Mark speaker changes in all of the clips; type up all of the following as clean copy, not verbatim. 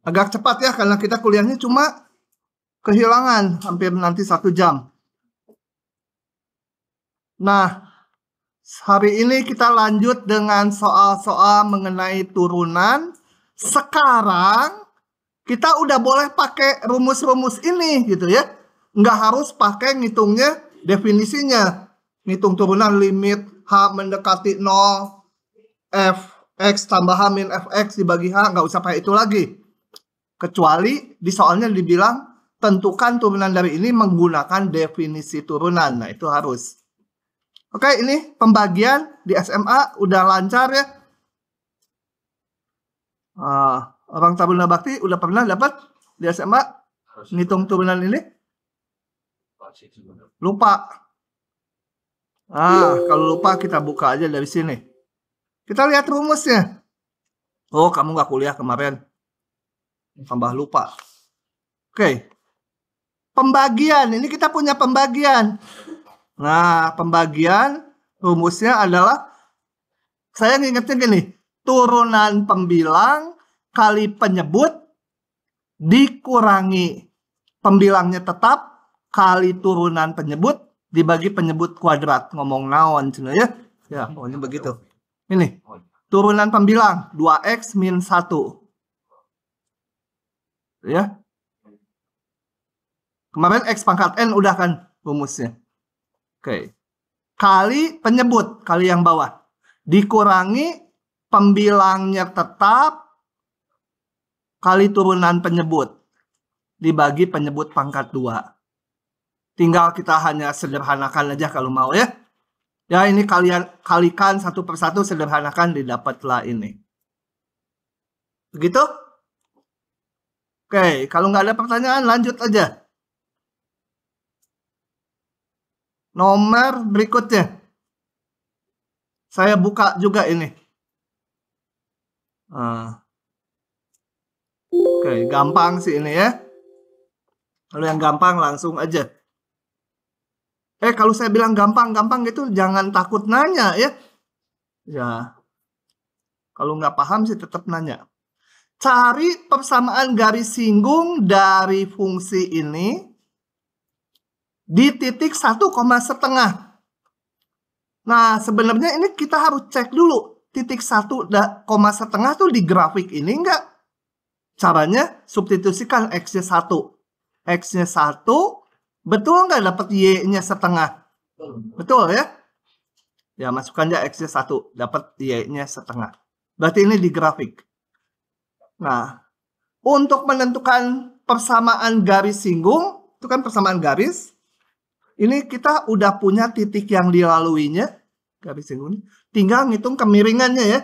Speaker 1: Agak cepat ya, karena kita kuliahnya cuma kehilangan hampir nanti 1 jam. Nah, hari ini kita lanjut dengan soal-soal mengenai turunan. Sekarang kita udah boleh pakai rumus-rumus ini gitu ya. Nggak harus pakai ngitungnya definisinya. Ngitung turunan limit H mendekati 0, Fx tambah H min Fx dibagi H, nggak usah pakai itu lagi. Kecuali di soalnya dibilang tentukan turunan dari ini menggunakan definisi turunan. Nah, itu harus. Oke, ini pembagian di SMA udah lancar ya. Orang Taruna Bakti udah pernah dapat di SMA ngitung turunan ini? Lupa. Kalau lupa kita buka aja dari sini. Kita lihat rumusnya. Oh, kamu nggak kuliah kemarin. Tambah lupa. Oke. Pembagian. Ini kita punya pembagian. Nah, pembagian rumusnya adalah, saya ngingetnya gini. Turunan pembilang kali penyebut dikurangi pembilangnya tetap kali turunan penyebut dibagi penyebut kuadrat. Ngomong naon sebenarnya. Ya, pokoknya begitu. Ini. Turunan pembilang 2x min 1. Ya. Kemarin x pangkat n udah kan rumusnya. Oke. Kali penyebut, kali yang bawah. Dikurangi pembilangnya tetap kali turunan penyebut dibagi penyebut pangkat 2. Tinggal kita hanya sederhanakan aja kalau mau ya. Ya, ini kalian kalikan satu persatu, sederhanakan, didapatlah ini. Begitu? Oke, kalau nggak ada pertanyaan lanjut aja. Nomor berikutnya. Saya buka juga ini. Oke, gampang sih ini ya. Kalau yang gampang langsung aja. Kalau saya bilang gampang-gampang gitu jangan takut nanya ya. Ya. Kalau nggak paham sih tetap nanya. Cari persamaan garis singgung dari fungsi ini di titik 1,5. Nah, sebenarnya ini kita harus cek dulu. Titik 1,5 tuh di grafik ini enggak? Caranya substitusikan X-nya 1. X-nya 1, betul nggak dapat Y-nya setengah? Betul ya? Ya, masukkan aja X-nya 1, dapat Y-nya setengah. Berarti ini di grafik. Nah, untuk menentukan persamaan garis singgung, itu kan persamaan garis. Ini kita udah punya titik yang dilaluinya, garis singgung. Tinggal ngitung kemiringannya ya.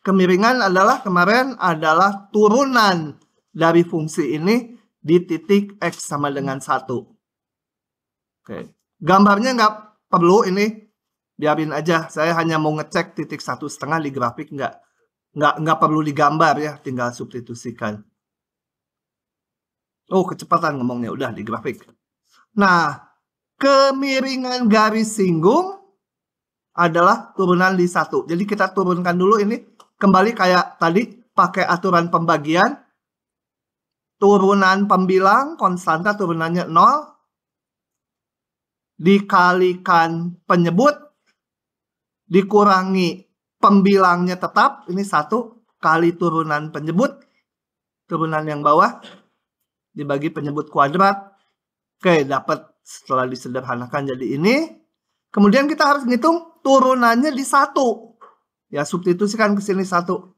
Speaker 1: Kemiringan adalah kemarin adalah turunan dari fungsi ini di titik X sama dengan 1. Oke. Gambarnya nggak perlu ini, biarin aja. Saya hanya mau ngecek titik 1,5 di grafik, nggak perlu digambar ya, tinggal substitusikan. Oh, kecepatan ngomongnya, udah di grafik. Nah, kemiringan garis singgung adalah turunan di 1. Jadi kita turunkan dulu ini, kembali kayak tadi, pakai aturan pembagian. Turunan pembilang, konstanta turunannya 0. Dikalikan penyebut, dikurangi pembilangnya tetap, ini 1 kali turunan penyebut, turunan yang bawah, dibagi penyebut kuadrat. Oke, dapat setelah disederhanakan jadi ini. Kemudian kita harus ngitung turunannya di 1. Ya, substitusikan ke sini 1.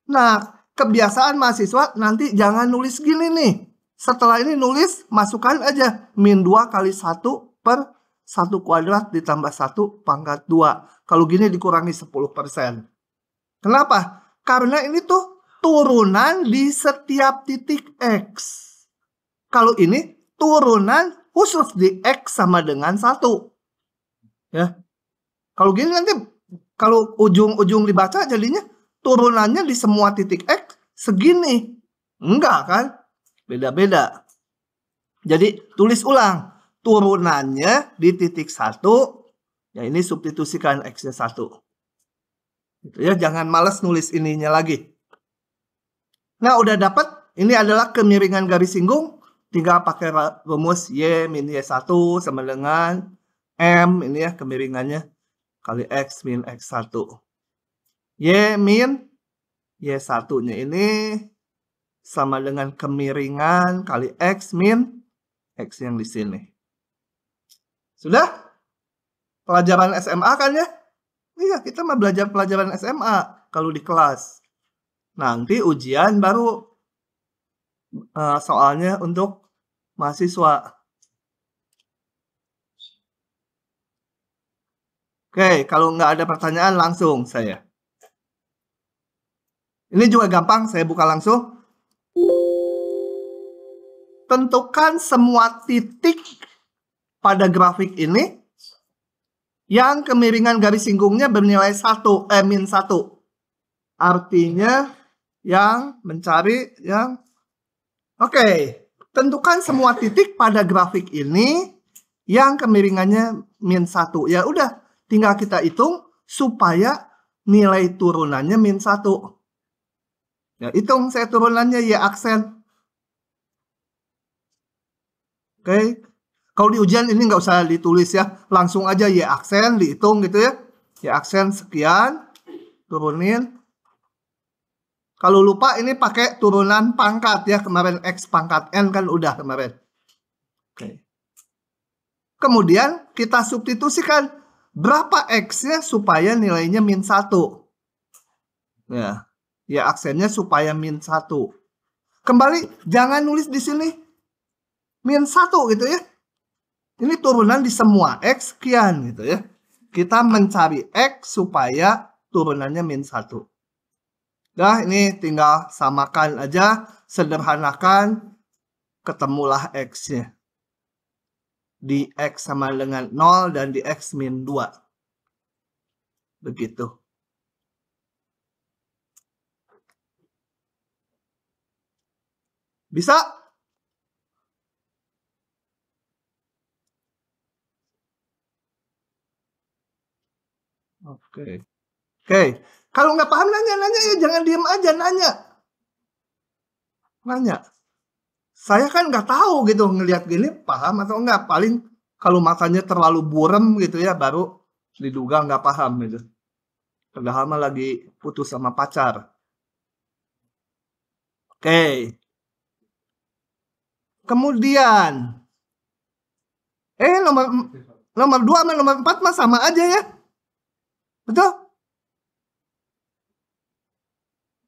Speaker 1: Nah, kebiasaan mahasiswa nanti jangan nulis gini nih. Setelah ini nulis, masukkan aja min 2 kali 1 per 1 kuadrat ditambah 1 pangkat 2. Kalau gini dikurangi 10%. Kenapa? Karena ini tuh turunan di setiap titik X. Kalau ini turunan khusus di X sama dengan 1. Ya. Kalau gini nanti, kalau ujung-ujung dibaca jadinya turunannya di semua titik X segini. Enggak kan? Beda-beda. Jadi tulis ulang. Turunannya di titik 1. Ya, ini substitusikan X-nya 1. Gitu ya, jangan males nulis ininya lagi. Nah, udah dapat. Ini adalah kemiringan garis singgung. Tinggal pakai rumus Y min Y1 sama dengan M. Ini ya kemiringannya. Kali X min X1. Y min Y1-nya ini sama dengan kemiringan kali X min X yang di sini. Sudah? Pelajaran SMA kan ya? Iya, kita mah belajar pelajaran SMA kalau di kelas. Nanti ujian baru soalnya untuk mahasiswa. Oke, kalau nggak ada pertanyaan langsung saya. Ini juga gampang, saya buka langsung. Tentukan semua titik pada grafik ini yang kemiringan garis singgungnya bernilai min 1. Artinya yang mencari yang... Oke, tentukan semua titik pada grafik ini yang kemiringannya min 1. Ya udah, tinggal kita hitung supaya nilai turunannya min 1. Ya, hitung saya turunannya Y aksen. Oke. Kalau di ujian ini nggak usah ditulis ya. Langsung aja Y aksen dihitung gitu ya. Y aksen sekian. Turunin. Kalau lupa ini pakai turunan pangkat ya. Kemarin X pangkat N kan udah kemarin. Oke. Kemudian kita substitusikan berapa X-nya supaya nilainya min 1. Ya. Y aksennya supaya min 1. Kembali, jangan nulis di sini min 1 gitu ya. Ini turunan di semua X sekian gitu ya. Kita mencari X supaya turunannya min 1. Nah, ini tinggal samakan aja, sederhanakan, ketemulah X-nya. Di X sama dengan 0 dan di X min 2. Begitu. Bisa? Oke. Oke. Kalau nggak paham nanya ya, jangan diem aja nanya. Nanya. Saya kan nggak tahu gitu ngelihat gini paham atau enggak. Paling kalau matanya terlalu buram gitu ya baru diduga nggak paham gitu. Padahal mah lagi putus sama pacar. Oke. Kemudian nomor 2 sama nomor 4 mah sama aja ya. Betul?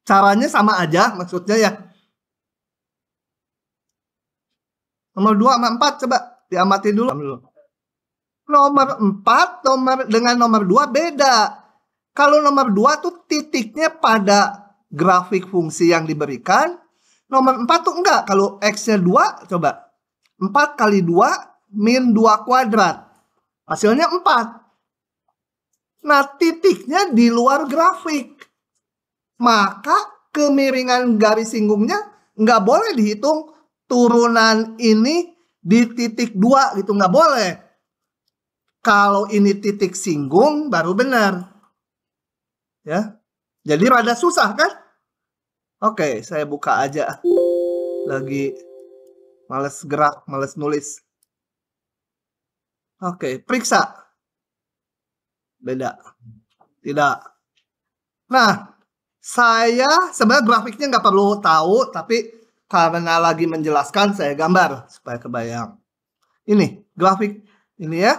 Speaker 1: Caranya sama aja maksudnya ya. Nomor 2 sama 4 coba diamati dulu. Nomor 4 dengan nomor 2 beda. Kalau nomor 2 tuh titiknya pada grafik fungsi yang diberikan. Nomor 4 tuh enggak. Kalau X-nya 2 coba. 4 kali 2 min 2 kuadrat. Hasilnya 4. Nah, titiknya di luar grafik. Maka kemiringan garis singgungnya nggak boleh dihitung turunan ini di titik 2 gitu. Nggak boleh. Kalau ini titik singgung baru benar. Ya. Jadi rada susah kan? Oke, saya buka aja. Lagi males gerak, males nulis. Oke, periksa. Beda. Tidak. Nah, saya sebenarnya grafiknya nggak perlu tahu, tapi karena lagi menjelaskan saya gambar supaya kebayang. Ini grafik ini ya.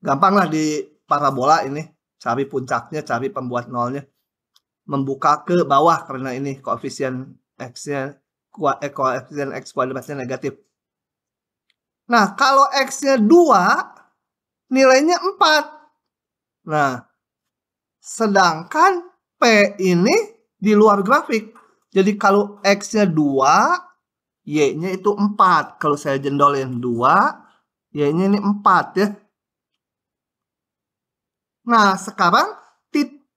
Speaker 1: Gampang lah di parabola ini. Cari puncaknya, cari pembuat nolnya. Membuka ke bawah karena ini koefisien X-nya koefisien X kuadratnya negatif. Nah, kalau X-nya 2, nilainya 4. Nah, sedangkan P ini di luar grafik. Jadi kalau X-nya 2, Y-nya itu 4. Kalau saya jendolin 2, Y-nya ini 4 ya. Nah, sekarang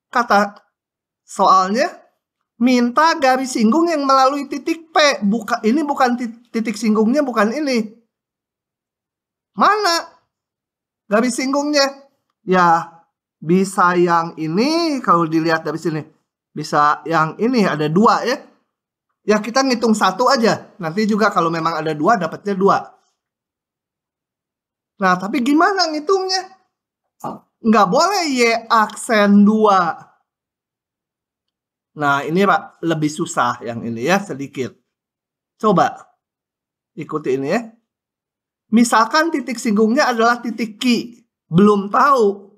Speaker 1: kata soalnya minta garis singgung yang melalui titik P. Ini bukan titik singgungnya, bukan ini. Mana garis singgungnya? Ya, bisa yang ini kalau dilihat dari sini. Bisa yang ini ada 2 ya. Ya kita ngitung 1 aja. Nanti juga kalau memang ada 2 dapatnya 2. Nah, tapi gimana ngitungnya? Nggak boleh Y aksen 2. Nah, ini Pak lebih susah yang ini ya sedikit. Coba ikuti ini ya. Misalkan titik singgungnya adalah titik Q. Belum tahu.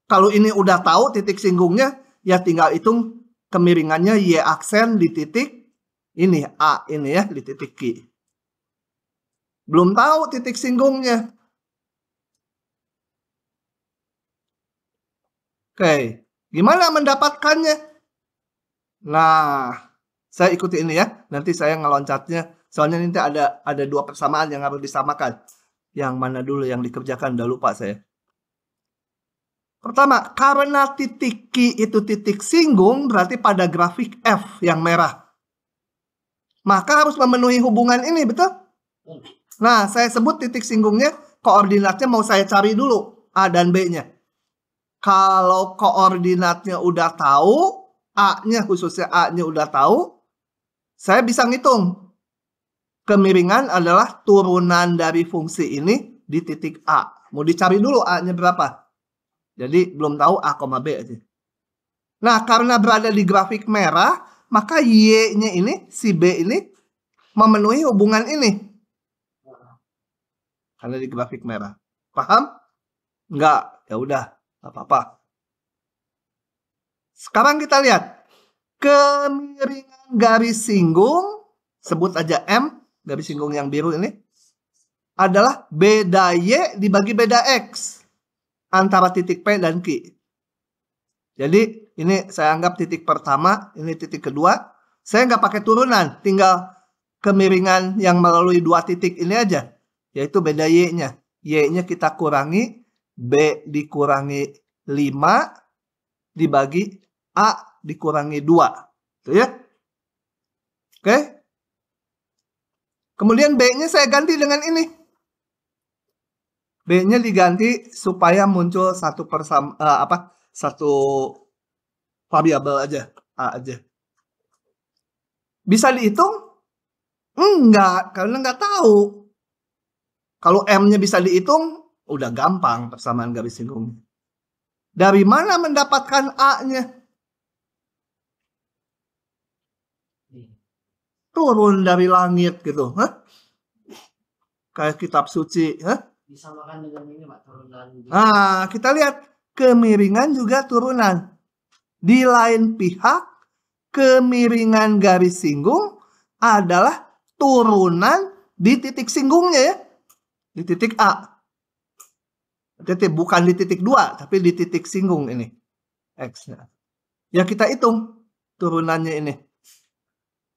Speaker 1: Kalau ini udah tahu titik singgungnya, ya tinggal hitung kemiringannya Y aksen di titik ini, A ini ya, di titik Q. Belum tahu titik singgungnya. Oke, gimana mendapatkannya? Nah, saya ikuti ini ya. Nanti saya ngeloncatnya. Soalnya nanti ada 2 persamaan yang harus disamakan. Yang mana dulu yang dikerjakan? Udah lupa saya. Pertama, karena titik Q itu titik singgung, berarti pada grafik F yang merah. Maka harus memenuhi hubungan ini, betul? Nah, saya sebut titik singgungnya, koordinatnya mau saya cari dulu, A dan B-nya. Kalau koordinatnya udah tahu, A-nya khususnya A-nya udah tahu, saya bisa ngitung. Kemiringan adalah turunan dari fungsi ini di titik A. Mau dicari dulu A-nya berapa. Jadi belum tahu A, B aja. Nah, karena berada di grafik merah, maka Y-nya ini, si B ini, memenuhi hubungan ini. Karena di grafik merah. Paham? Enggak, ya udah. Apa-apa. Sekarang kita lihat. Kemiringan garis singgung, sebut aja M, garis singgung yang biru ini, adalah beda Y dibagi beda X antara titik P dan Q. Jadi ini saya anggap titik pertama, ini titik kedua. Saya nggak pakai turunan, tinggal kemiringan yang melalui 2 titik ini aja, yaitu beda Y-nya. Y-nya kita kurangi, B dikurangi 5, dibagi A dikurangi 2. Tuh ya. Oke. Kemudian B-nya saya ganti dengan ini. B-nya diganti supaya muncul satu variabel aja, A aja. Bisa dihitung? Enggak, karena nggak tahu. Kalau M-nya bisa dihitung, udah gampang persamaan garis singgungnya. Dari mana mendapatkan A-nya? Turun dari langit gitu. Hah? Kayak kitab suci. Hah?
Speaker 2: Disamakan dengan ini, Pak, turunan.
Speaker 1: Nah, kita lihat kemiringan juga turunan. Di lain pihak, kemiringan garis singgung adalah turunan di titik singgungnya ya. Di titik A. Jadi bukan di titik 2, tapi di titik singgung ini. X-nya. Ya kita hitung turunannya ini.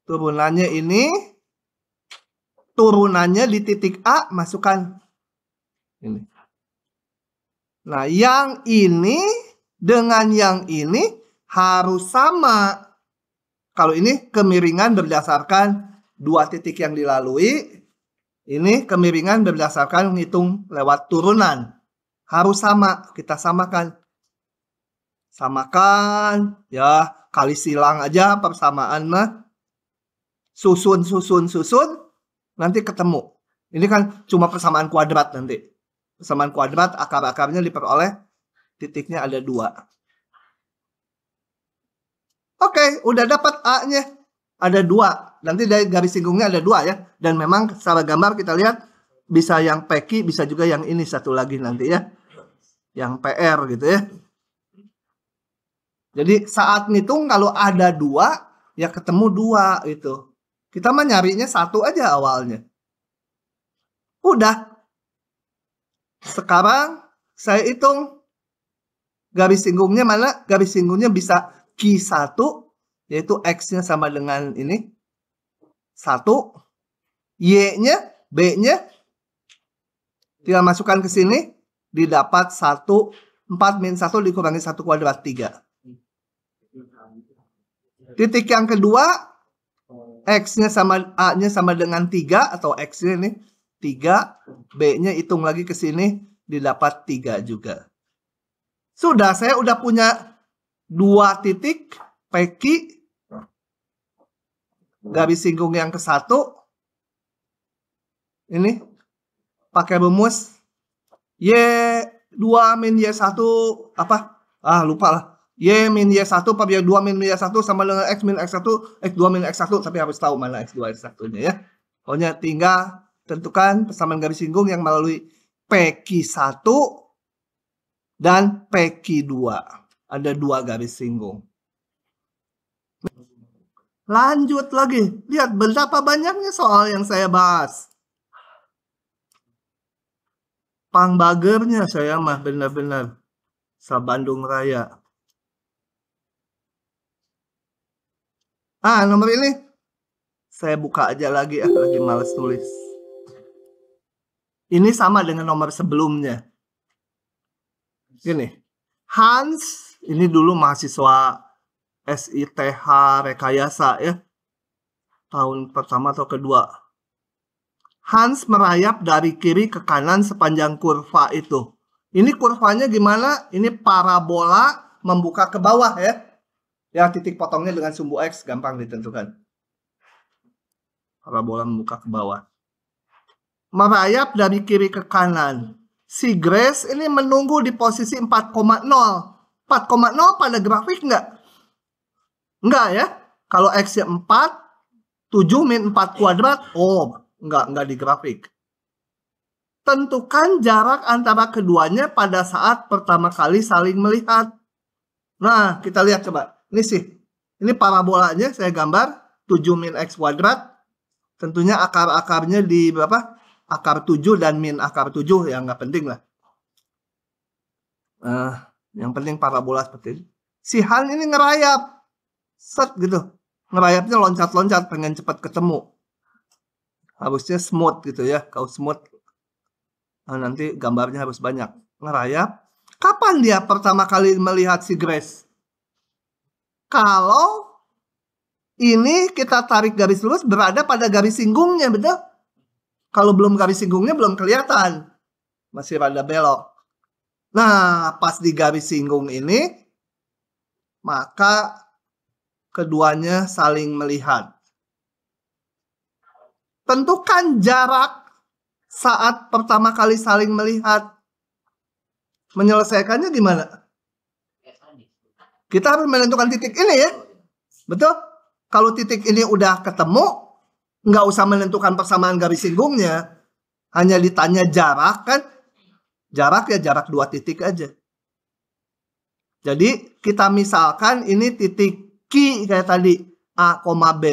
Speaker 1: Turunannya ini. Turunannya di titik A, masukkan ini. Nah, yang ini dengan yang ini harus sama. Kalau ini kemiringan berdasarkan 2 titik yang dilalui. Ini kemiringan berdasarkan menghitung lewat turunan. Harus sama, kita samakan. Samakan, ya kali silang aja persamaan mah. Susun, nanti ketemu. Ini kan cuma persamaan kuadrat nanti. Persamaan kuadrat, akar-akarnya diperoleh, titiknya ada 2. Oke, udah dapat A-nya. Ada 2. Nanti dari garis singgungnya ada 2 ya. Dan memang secara gambar kita lihat bisa yang PQ, bisa juga yang ini satu lagi nanti ya. Yang PR gitu ya. Jadi saat ngitung kalau ada 2, ya ketemu 2 itu. Kita mah nyarinya 1 aja awalnya. Udah. Sekarang saya hitung garis singgungnya mana? Garis singgungnya bisa Q1, yaitu X-nya sama dengan ini. 1. Y-nya, B-nya. Tinggal masukkan ke sini. Didapat 1. 4 min 1 dikurangi 1 kuadrat 3. Titik yang kedua. X-nya sama A-nya sama dengan 3. Atau X-nya ini 3. B-nya hitung lagi ke sini. Didapat 3 juga. Sudah, saya udah punya 2 titik PQ garis singgung yang ke-1 ini pakai rumus Y2 min Y1 apa? Lupa lah. Y min Y1 per Y2 min Y1 sama dengan X min X1, X2 min X1, tapi harus tahu mana X2 X1-nya ya. Pokoknya tinggal tentukan persamaan garis singgung yang melalui PQ1 dan PQ2. Ada 2 garis singgung. Lanjut lagi. Lihat berapa banyaknya soal yang saya bahas. Pangbagernya saya mah benar-benar Bandung Raya. Nomor ini saya buka aja lagi lagi males tulis. Ini sama dengan nomor sebelumnya. Gini. Hans, ini dulu mahasiswa SITH rekayasa ya. Tahun pertama atau kedua. Hans merayap dari kiri ke kanan sepanjang kurva itu. Ini kurvanya gimana? Ini parabola membuka ke bawah ya. Ya, titik potongnya dengan sumbu X gampang ditentukan. Parabola membuka ke bawah. Merayap dari kiri ke kanan. Si Grace ini menunggu di posisi 4,0. 4,0 pada grafik enggak? Enggak ya. Kalau X-nya 4, 7 min 4 kuadrat, enggak di grafik. Tentukan jarak antara keduanya pada saat pertama kali saling melihat. Nah, kita lihat coba. Ini parabolanya saya gambar 7 min X kuadrat. Tentunya akar-akarnya di berapa? Akar 7 dan min akar 7 ya nggak penting lah. Yang penting parabola seperti ini. Si Han ini ngerayap. Set gitu. Ngerayapnya loncat-loncat pengen cepat ketemu. Harusnya smooth gitu ya. Kalau smooth nanti gambarnya harus banyak. Ngerayap. Kapan dia pertama kali melihat si Grace? Kalau ini kita tarik garis lurus berada pada garis singgungnya, betul? Kalau belum garis singgungnya belum kelihatan. Masih rada belok. Nah, pas di garis singgung ini, maka keduanya saling melihat. Tentukan jarak saat pertama kali saling melihat. Menyelesaikannya gimana? Kita harus menentukan titik ini ya. Betul? Kalau titik ini udah ketemu, nggak usah menentukan persamaan garis singgungnya. Hanya ditanya jarak kan. Jarak ya jarak 2 titik aja. Jadi kita misalkan ini titik Q kayak tadi. A, B.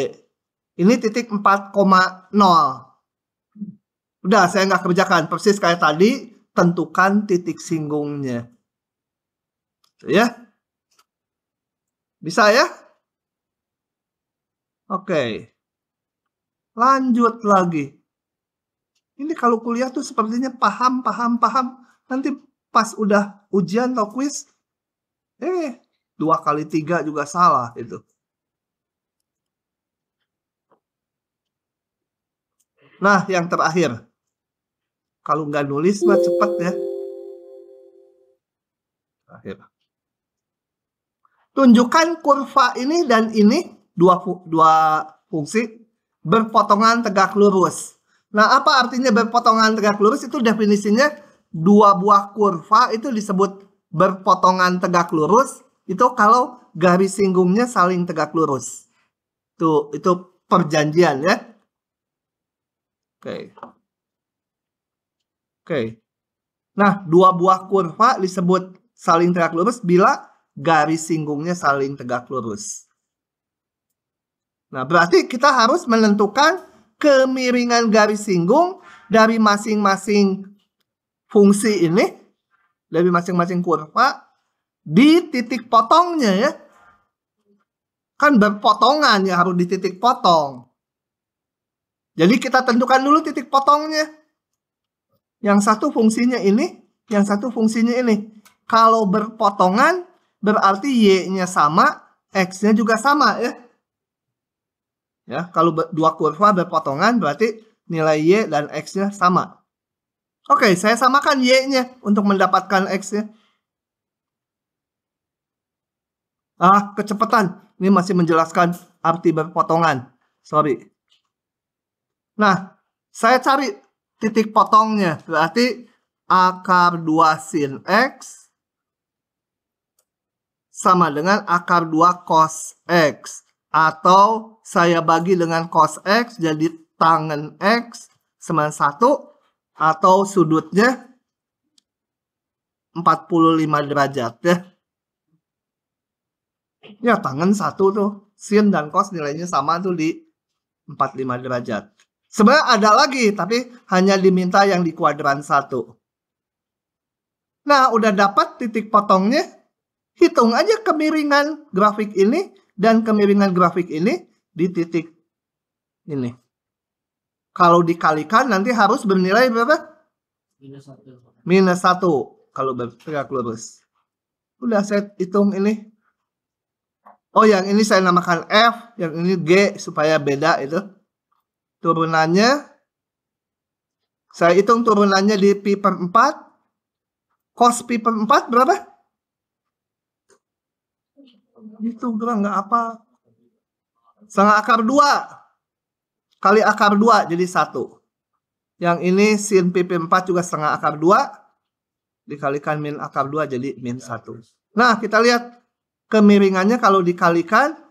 Speaker 1: Ini titik 4,0. Udah saya nggak kerjakan. Persis kayak tadi. Tentukan titik singgungnya. Ya. Bisa ya? Oke. Lanjut lagi. Ini kalau kuliah tuh sepertinya paham. Nanti pas udah ujian atau kuis, 2 kali 3 juga salah itu. Nah, yang terakhir. Kalau nggak nulis mah cepat ya. Terakhir. Tunjukkan kurva ini dan ini dua fungsi berpotongan tegak lurus. Nah, apa artinya berpotongan tegak lurus? Itu definisinya 2 buah kurva itu disebut berpotongan tegak lurus. Itu kalau garis singgungnya saling tegak lurus. Itu perjanjian ya. Oke. Nah, 2 buah kurva disebut saling tegak lurus bila garis singgungnya saling tegak lurus. Nah, berarti kita harus menentukan kemiringan garis singgung dari masing-masing fungsi ini, dari masing-masing kurva, di titik potongnya ya. Kan berpotongan ya, harus di titik potong. Jadi kita tentukan dulu titik potongnya. Yang satu fungsinya ini, yang satu fungsinya ini. Kalau berpotongan, berarti Y-nya sama, X-nya juga sama ya. Ya, kalau 2 kurva berpotongan berarti nilai Y dan X-nya sama. Oke, saya samakan Y-nya untuk mendapatkan X-nya. Kecepatan. Ini masih menjelaskan arti berpotongan. Sorry. Nah, saya cari titik potongnya. Berarti akar 2 sin X sama dengan akar 2 cos X. Atau saya bagi dengan cos X jadi tangen X sama 1. Atau sudutnya 45 derajat ya. Ya tangen 1 tuh. Sin dan cos nilainya sama tuh di 45 derajat. Sebenarnya ada lagi, tapi hanya diminta yang di kuadran 1. Nah, udah dapat titik potongnya. Hitung aja kemiringan grafik ini dan kemiringan grafik ini di titik ini. Kalau dikalikan nanti harus bernilai berapa? Minus 1 kalau bergerak lurus. Udah saya hitung ini. Oh, yang ini saya namakan F, yang ini G supaya beda itu. Turunannya, saya hitung turunannya di pi per 4. Cos pi per 4 berapa? Itu nggak apa. Setengah akar 2. Kali akar 2 jadi 1. Yang ini sin pi per 4 juga setengah akar 2. Dikalikan min akar 2 jadi min 1. Nah, kita lihat kemiringannya kalau dikalikan.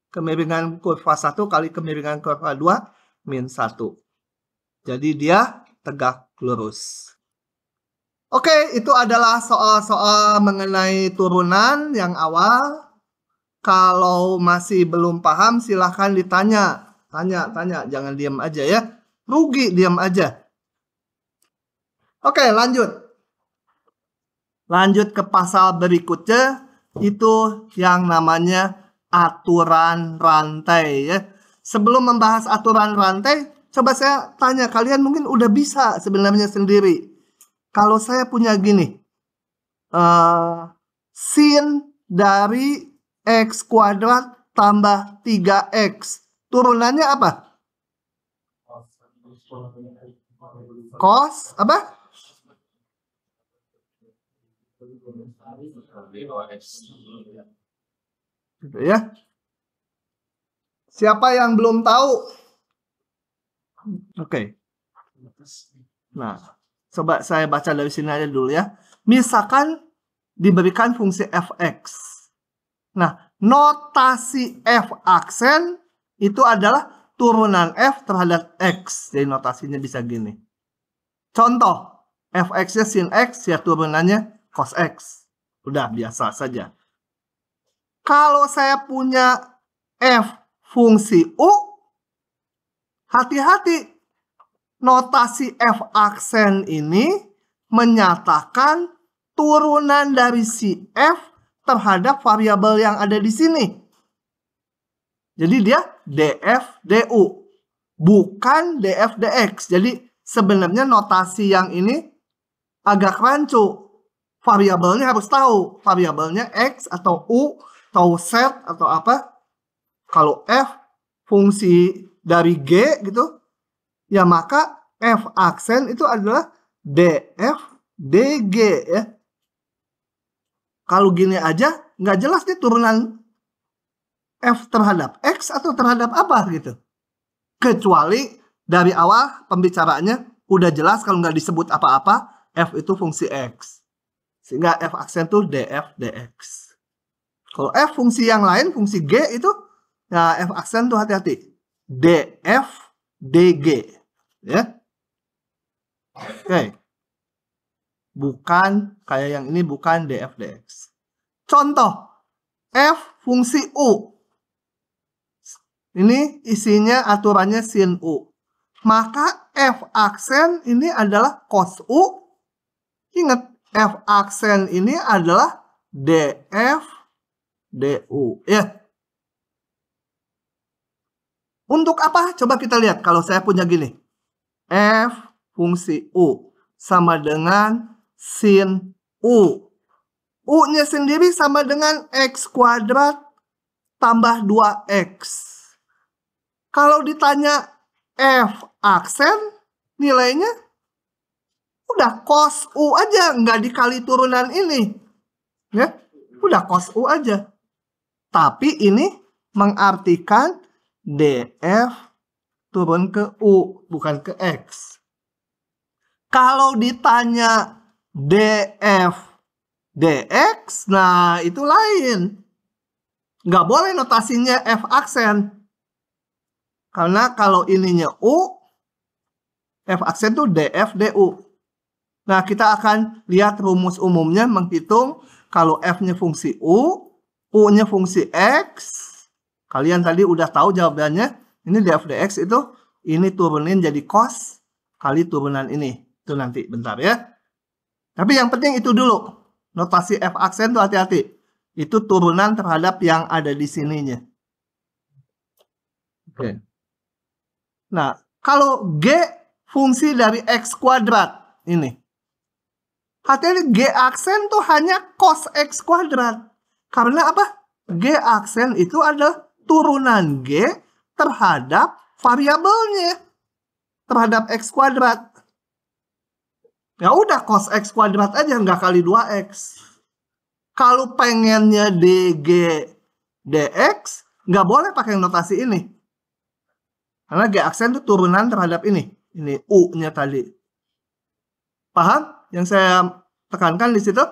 Speaker 1: Kemiringan kurva 1 kali kemiringan kurva 2 min 1. Jadi dia tegak lurus. Oke, itu adalah soal-soal mengenai turunan yang awal. Kalau masih belum paham silahkan ditanya. Tanya, jangan diam aja ya. Rugi diam aja. Oke, lanjut. Lanjut ke pasal berikutnya. Itu yang namanya aturan rantai ya. Sebelum membahas aturan rantai, coba saya tanya, kalian mungkin udah bisa sebenarnya sendiri. Kalau saya punya gini, sin dari X kuadrat tambah 3X, turunannya apa? Cos apa? Gitu ya. Siapa yang belum tahu? Oke. Nah, coba saya baca dari sini aja dulu ya. Misalkan diberikan fungsi fx. Nah, notasi f aksen itu adalah turunan f terhadap x. Jadi notasinya bisa gini. Contoh, fx-nya sin x ya turunannya cos x. Udah biasa saja. Kalau saya punya f fungsi u, hati-hati. Notasi f aksen ini menyatakan turunan dari si f terhadap variabel yang ada di sini. Jadi dia df du, bukan df dx. Jadi sebenarnya notasi yang ini agak rancu. Variabelnya harus tahu. Variabelnya x atau u atau z atau apa. Kalau f fungsi dari g gitu, ya maka f aksen itu adalah df dg ya. Kalau gini aja nggak jelas nih turunan f terhadap x atau terhadap apa gitu. Kecuali dari awal pembicaraannya udah jelas kalau nggak disebut apa-apa f itu fungsi x. Sehingga f aksen itu df dx. Kalau f fungsi yang lain, fungsi g itu, ya f aksen tuh hati-hati. df dg. Ya. Oke. Bukan, kayak yang ini bukan df dx. Contoh, f fungsi u. Ini isinya aturannya sin u. Maka f aksen ini adalah cos u. Ingat, f aksen ini adalah df du. Ya. Untuk apa? Coba kita lihat. Kalau saya punya gini. F fungsi u sama dengan sin u. U-nya sendiri sama dengan x kuadrat tambah 2x. Kalau ditanya f aksen, nilainya udah cos u aja, nggak dikali turunan ini. Ya. Udah cos U aja. Tapi ini mengartikan DF turun ke U, bukan ke X. Kalau ditanya DF DX, nah itu lain. Nggak boleh notasinya F aksen. Karena kalau ininya U, F aksen tuh DF DU. Nah, kita akan lihat rumus umumnya menghitung kalau F-nya fungsi U, U-nya fungsi X. Kalian tadi udah tahu jawabannya. Ini DF DX itu, ini turunin jadi cos kali turunan ini. Itu nanti, bentar ya. Tapi yang penting itu dulu. Notasi F aksen tuh hati-hati. Itu turunan terhadap yang ada di sininya. Oke. Nah, kalau G fungsi dari X kuadrat, ini. Hati-hati, G aksen tuh hanya cos X kuadrat. Karena apa? G aksen itu adalah turunan G terhadap variabelnya. Terhadap X kuadrat. Ya udah, cos X kuadrat aja, nggak kali 2X. Kalau pengennya DG DX, nggak boleh pakai notasi ini. Karena G aksen itu turunan terhadap ini. Ini U-nya tadi. Paham? Yang saya tekankan di situ,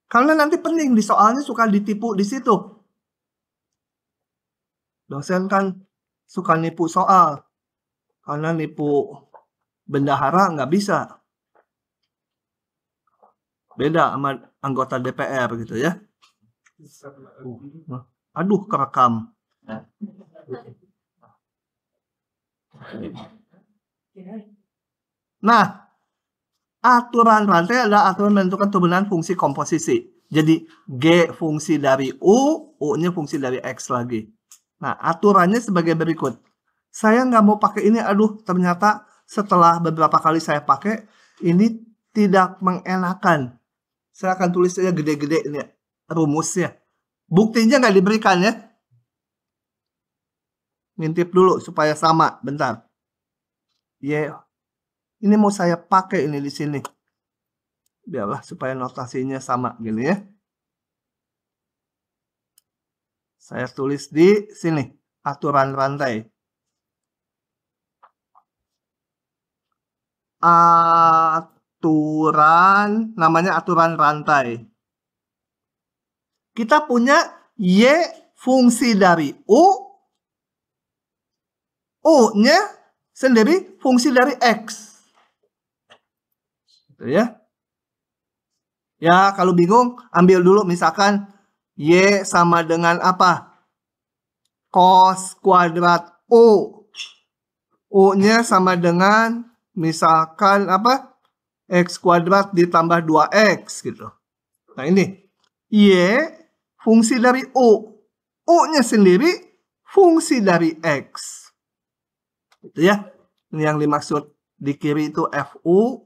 Speaker 1: karena nanti penting di soalnya suka ditipu di situ. Dosen kan suka nipu soal, karena nipu bendahara nggak bisa. Beda sama anggota DPR gitu ya. Aduh, kerekam. Nah, aturan rantai adalah aturan menentukan turunan fungsi komposisi. Jadi G fungsi dari U, U-nya fungsi dari X lagi. Nah, aturannya sebagai berikut. Saya nggak mau pakai ini, aduh ternyata setelah beberapa kali saya pakai, ini tidak mengenakan. Saya akan tulis saja gede-gede ini rumusnya. Buktinya nggak diberikan ya. Ngintip dulu supaya sama, bentar. Ini mau saya pakai ini di sini. Biarlah supaya notasinya sama gini ya. Saya tulis di sini, aturan rantai. Aturan, namanya aturan rantai. Kita punya Y fungsi dari U, U-nya sendiri fungsi dari X. Gitu ya. Ya, kalau bingung, ambil dulu misalkan Y sama dengan apa? Cos kuadrat U. U-nya sama dengan misalkan apa? X kuadrat ditambah 2X gitu. Nah ini. Y fungsi dari U. U-nya sendiri fungsi dari X. Gitu ya. Ini yang dimaksud di kiri itu FU.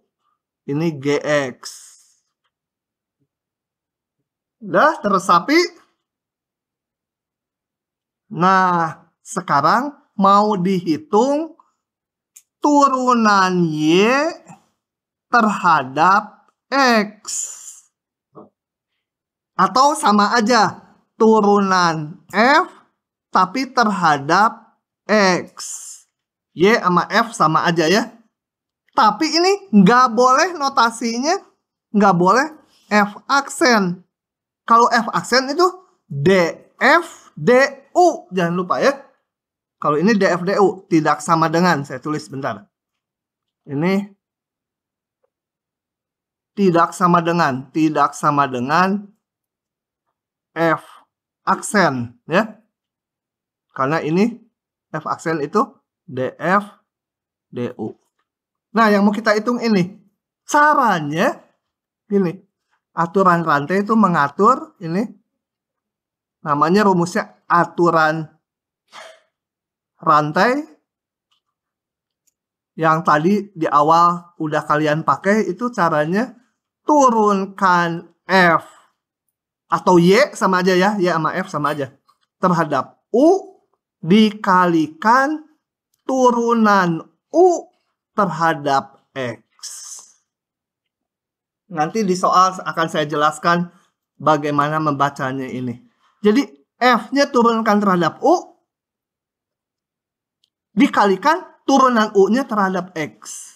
Speaker 1: Ini GX. Udah teresapi. Nah, sekarang mau dihitung turunan Y terhadap X. Atau sama aja, turunan F tapi terhadap X. Y sama F sama aja ya. Tapi ini nggak boleh notasinya, nggak boleh F aksen. Kalau F aksen itu DF, DU. Jangan lupa ya. Kalau ini DF, DU. Tidak sama dengan. Saya tulis bentar. Ini tidak sama dengan. Tidak sama dengan F aksen. Ya. Karena ini F aksen itu DF, DU. Nah, yang mau kita hitung ini. Caranya, ini. Aturan rantai itu mengatur, ini. Namanya rumusnya aturan rantai. Yang tadi di awal udah kalian pakai, itu caranya turunkan F. Atau Y sama aja ya, Y sama F sama aja. Terhadap U dikalikan turunan U terhadap X. Nanti di soal akan saya jelaskan bagaimana membacanya ini. Jadi F-nya turunkan terhadap U, dikalikan turunan U-nya terhadap X.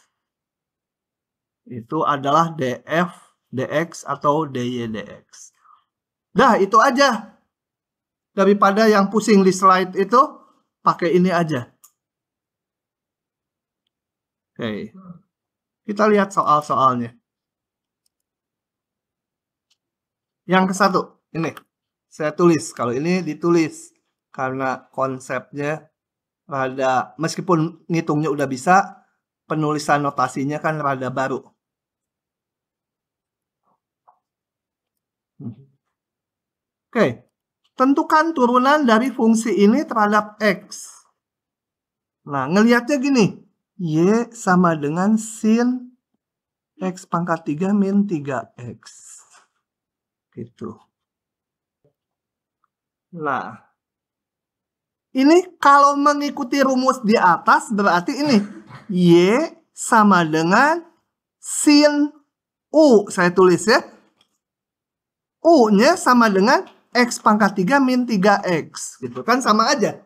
Speaker 1: Itu adalah DF, DX atau DY, DX. Dah, itu aja. Daripada yang pusing di slide itu, pakai ini aja. Oke. Kita lihat soal-soalnya. Yang ke satu, ini. Saya tulis. Kalau ini ditulis. Karena konsepnya rada, meskipun ngitungnya udah bisa, penulisan notasinya kan rada baru. Oke. Tentukan turunan dari fungsi ini terhadap X. Nah, ngelihatnya gini. Y sama dengan sin X pangkat 3 min 3X. Gitu. Nah, ini kalau mengikuti rumus di atas berarti ini. Y sama dengan sin U. Saya tulis ya. U-nya sama dengan X pangkat 3 min 3X. Gitu kan, sama aja.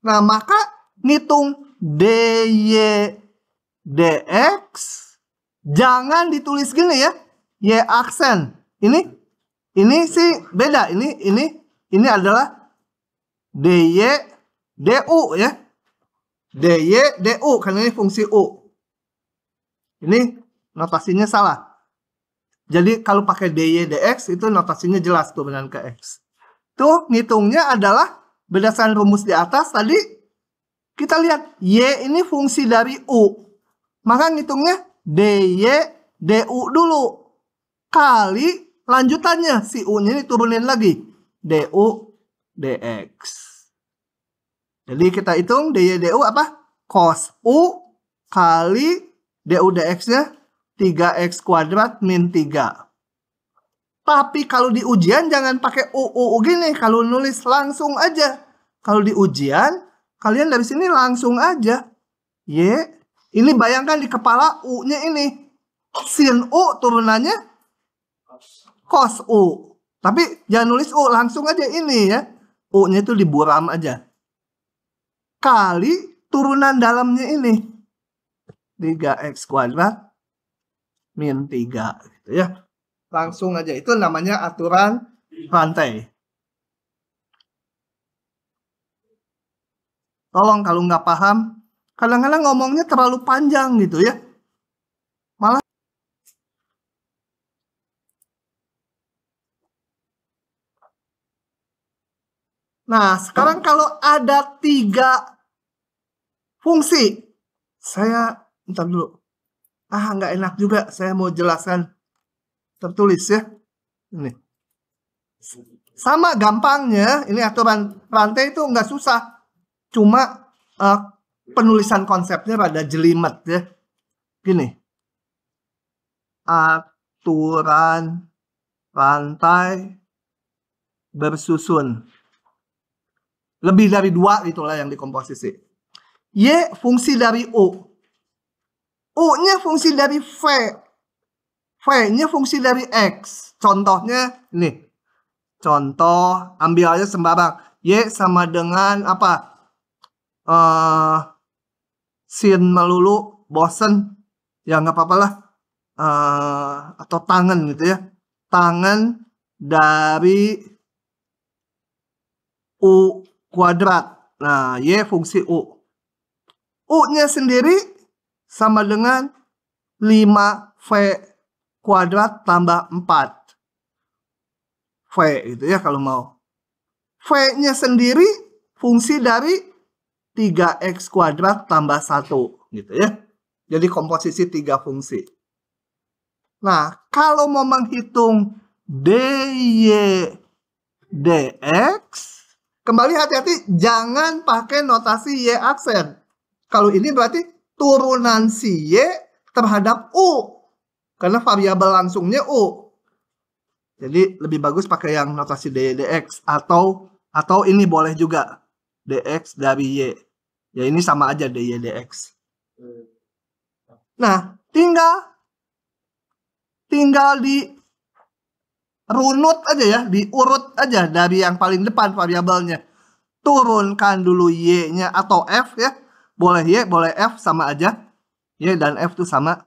Speaker 1: Nah, maka ngitung DY DX jangan ditulis gini ya. Y aksen. Ini sih beda. Ini adalah DY DU ya. DY DU karena ini fungsi U. Ini notasinya salah. Jadi kalau pakai DY DX itu notasinya jelas turunan ke X. Tuh ngitungnya adalah berdasarkan rumus di atas tadi kita lihat Y ini fungsi dari U. Maka ngitungnya DY DU dulu. Kali lanjutannya si U-nya ini turunin lagi. DU DX. Jadi kita hitung DY DU apa? Cos U kali DU DX-nya 3X kuadrat min 3. Tapi kalau di ujian jangan pakai U gini. Kalau nulis langsung aja. Kalau di ujian kalian dari sini langsung aja. Y. Ini bayangkan di kepala U-nya ini. Sin U turunannya cos U. Tapi jangan nulis U. Langsung aja ini ya. U-nya itu diburam aja. Kali turunan dalamnya ini. 3X kuadrat min 3. Gitu ya. Langsung aja. Itu namanya aturan rantai. Tolong kalau nggak paham, kadang-kadang ngomongnya terlalu panjang gitu ya. Malah. Nah, sekarang kalau ada 3 fungsi. Saya, bentar dulu. Nggak enak juga. Saya mau jelaskan tertulis ya. Ini. Sama gampangnya, ini aturan rantai itu nggak susah. Cuma penulisan konsepnya rada jelimet ya. Gini. Aturan rantai bersusun. Lebih dari 2 itulah yang dikomposisi. Y fungsi dari U. U-nya fungsi dari V. V-nya fungsi dari X. Contohnya ini. Contoh, ambil aja sembarang. Y sama dengan apa? Sin melulu, bosen. Ya nggak apa-apa lah. Atau tangan gitu ya. Tangan dari U kuadrat. Nah, Y fungsi U. U-nya sendiri sama dengan 5V kuadrat tambah 4. V gitu ya kalau mau. V-nya sendiri fungsi dari 3X kuadrat tambah 1 gitu ya. Jadi komposisi 3 fungsi. Nah, kalau mau menghitung DY DX, kembali hati-hati jangan pakai notasi Y aksen. Kalau ini berarti turunan si Y terhadap U. Karena variabel langsungnya U. Jadi lebih bagus pakai yang notasi DY DX. Atau ini boleh juga. DX dari Y. Ya ini sama aja DY DX. Nah, tinggal runut aja ya, diurut aja dari yang paling depan variabelnya. Turunkan dulu Y-nya atau F ya. Boleh Y, boleh F, sama aja. Y dan F itu sama.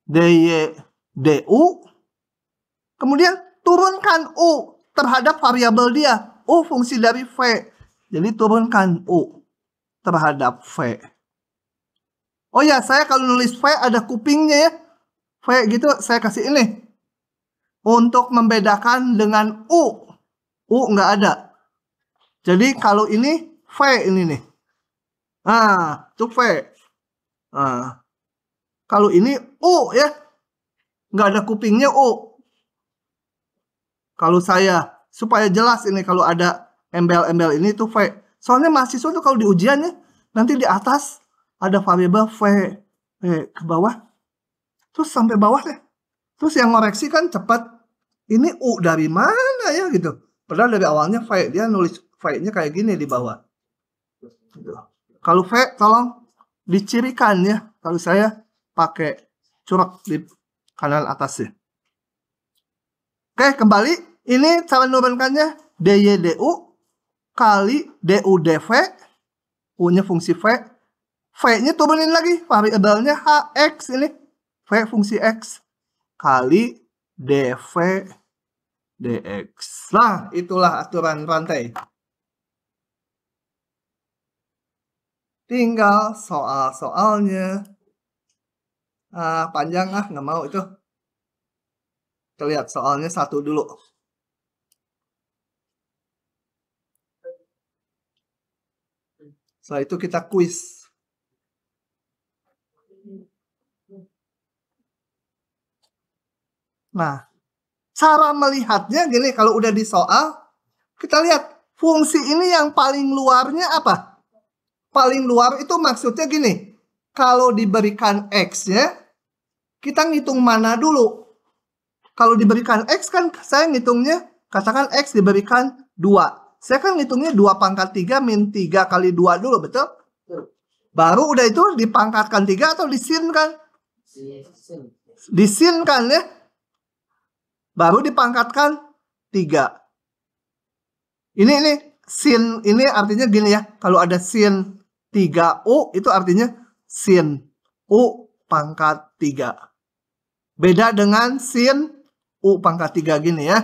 Speaker 1: DY, DU. Kemudian turunkan U terhadap variabel dia. U fungsi dari V. Jadi turunkan U terhadap V. Oh ya, saya kalau nulis V ada kupingnya ya. V gitu saya kasih ini. Untuk membedakan dengan U. U nggak ada. Jadi kalau ini V ini nih. Nah, itu V. Nah, kalau ini U ya. Nggak ada kupingnya U. Kalau saya, supaya jelas ini kalau ada embel-embel ini itu V. Soalnya mahasiswa tuh kalau di ujian ya, nanti di atas ada variabel V. V ke bawah. Terus sampai bawah deh. Terus yang ngoreksi kan cepat. Ini U dari mana ya gitu. Padahal dari awalnya V. Dia nulis V-nya kayak gini di bawah. Gitu. Kalau V tolong dicirikan ya. Kalau saya pakai corak di kanan atasnya. Oke, kembali. Ini cara menurunkannya DY DU kali DU DV. U-nya fungsi V. V-nya turunin lagi. Variabelnya HX ini. V fungsi X. Kali DV DX. Nah, itulah aturan rantai. Tinggal soal-soalnya. Panjang nggak mau itu. Kita lihat soalnya satu dulu. Setelah itu kita kuis. Nah, cara melihatnya gini, kalau udah di soal, kita lihat fungsi ini yang paling luarnya apa? Paling luar itu maksudnya gini, kalau diberikan X-nya, kita ngitung mana dulu? Kalau diberikan X kan saya ngitungnya, katakan X diberikan 2. Saya kan ngitungnya 2 pangkat 3 min 3 kali 2 dulu, betul? Baru udah itu dipangkatkan 3 atau disinkan? Disinkan ya. Baru dipangkatkan 3. Ini sin, ini artinya gini ya. Kalau ada sin 3U itu artinya sin U pangkat 3. Beda dengan sin U pangkat 3 gini ya.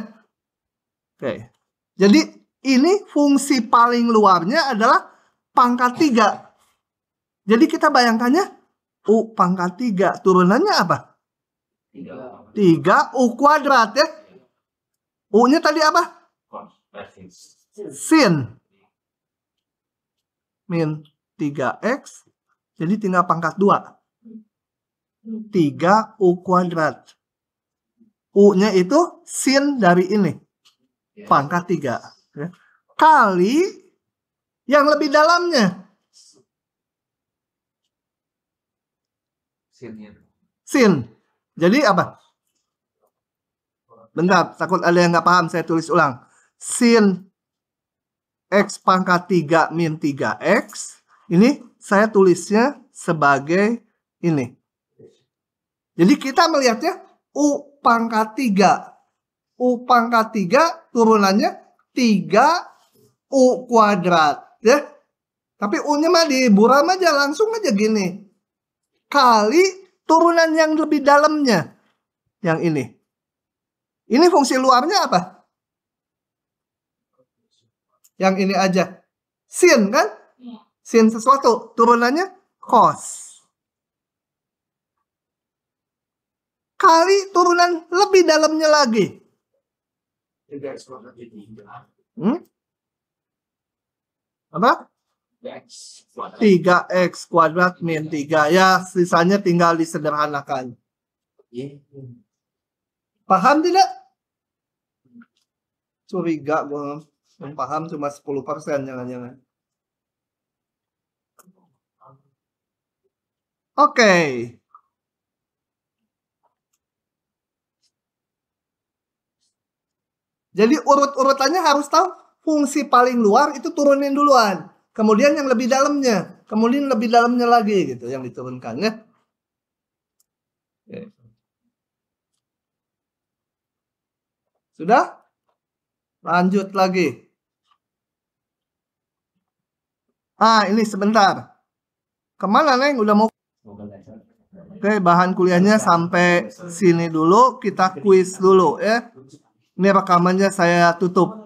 Speaker 1: Oke. Jadi ini fungsi paling luarnya adalah pangkat 3. Jadi kita bayangkannya U pangkat 3. Turunannya apa? 3 U kuadrat ya. U-nya tadi apa? Sin min 3X. Jadi tinggal pangkat 2. 3 U kuadrat. U-nya itu sin dari ini. Pangkat 3. Ya. Kali yang lebih dalamnya. Sin. Jadi apa? Bentar, takut ada yang nggak paham, saya tulis ulang. Sin X pangkat 3 min 3X. Ini saya tulisnya sebagai ini. Jadi kita melihatnya U pangkat 3. U pangkat 3 turunannya 3 U kuadrat. Ya. Tapi U-nya mah diburam aja, langsung aja gini. Kali turunan yang lebih dalamnya. Yang ini. Ini fungsi luarnya apa? Yang ini aja. Sin kan? Sin sesuatu. Turunannya cos. Kali turunan lebih dalamnya lagi. Apa? 3X kuadrat min 3. Ya, sisanya tinggal disederhanakan. Paham tidak? Curiga gue. Yang paham cuma 10% jangan-jangan. Oke. Jadi urut-urutannya harus tahu fungsi paling luar itu turunin duluan. Kemudian yang lebih dalamnya. Kemudian lebih dalamnya lagi gitu yang diturunkan ya. Oke. Sudah? Lanjut lagi. Ini sebentar. Kemana Neng? Udah mau? Oke, bahan kuliahnya sampai sini dulu. Kita kuis dulu ya. Ini rekamannya saya tutup.